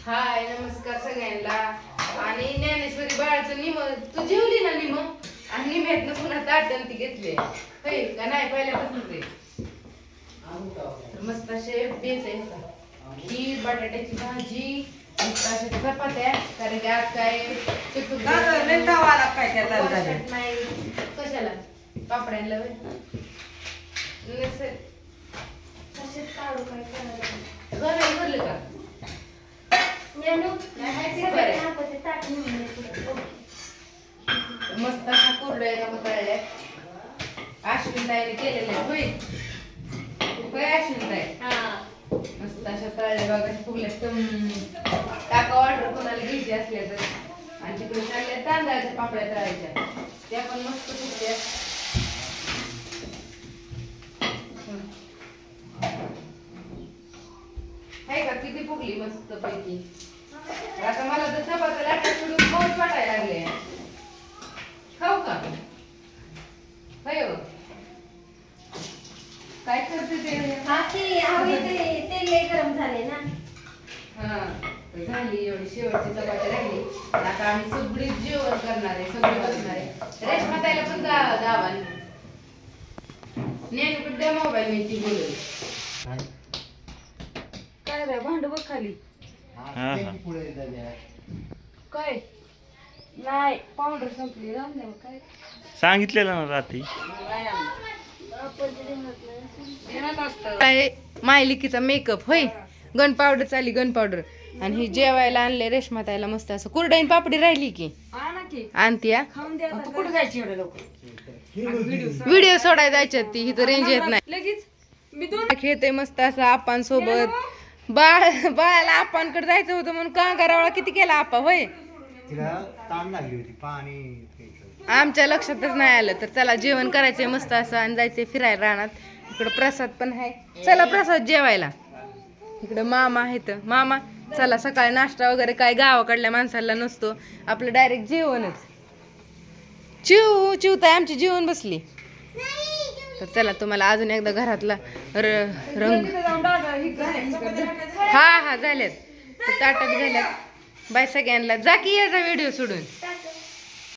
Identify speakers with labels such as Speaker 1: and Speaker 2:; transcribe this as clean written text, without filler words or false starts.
Speaker 1: हाय नमस्कार सगळ्यांना. आणि ज्ञानेश्वरी बाळाचं निम तू जेवली ना निम आणि निम्यातनं पुन्हा ताटण ती घेतले होय का नाही पहिल्यापासूनच आहे. मस्त असे बेस आहे खीर बटाट्याची भाजी मस्त अशा चपात्या कारण की आज काय नाही कशाला पापड्यांना काढू काय करायला भरलं का मस्त अशा कुरड्या तळल्या अश्विनताईने केलेल्या होय अश्विनताई मस्त अशा तळल्या बघा फुगल्या काका ऑर्डर कोणाला घ्यायची असल्या तर. आणि तिकडे चालल्या तांदळाच्या पापड्या तळायच्या त्या पण मस्त फुगल्या. आहे का किती फुगली मस्त पैकी. आता मला तर चपात्या लाटा सोडून मौज वाटायला लागले. खाऊ का होय काय करते ते
Speaker 2: तेल गरम झाले ना.
Speaker 1: हा झाली एवढी शेवटची चपाती राहिली. आता आम्ही सगळी जेवण करणार आहे सगळे बसणार आहे. रेशमाताईला पण दावा नेमकं द्या मोबाईल मी ती बोलली काय रे भांड बघ खाली काय नाही पावडर संपली राहून द्या काय
Speaker 3: सांगितलेलं ना रात्री
Speaker 1: काय मायलिकीचा मेकअप होय. गन पावडर चालली गन पावडर. आणि ही जेवायला आणले रेशमाताईला मस्त असं कुरडईन पापडी राहिली की आणती व्हिडिओ सोडायला जायच्यात ती ही तर रेंज येत नाही लगेच. मी दोन खेळते मस्त असं आपण सोबत बाळाला आपणकडे जायचं होतं म्हणून कांगारावळा किती केला आपा होय आमच्या लक्षातच नाही आलं. तर चला जेवण करायचंय मस्त असं आणि जायचंय फिरायला रानात. इकडं प्रसाद पण आहे चला प्रसाद जेवायला. इकडं मामा आहेत मामा चला सकाळी नाश्ता वगैरे काय गावाकडल्या माणसाला नसतो आपलं डायरेक्ट जेवणच. चिवताय आमची जेवण बसली. तर चला तुम्हाला अजून एकदा घरातला रंग हा झाल्यात ताटक झाल्यात. बाय सगळ्यांना जा की याचा व्हिडिओ सोडून.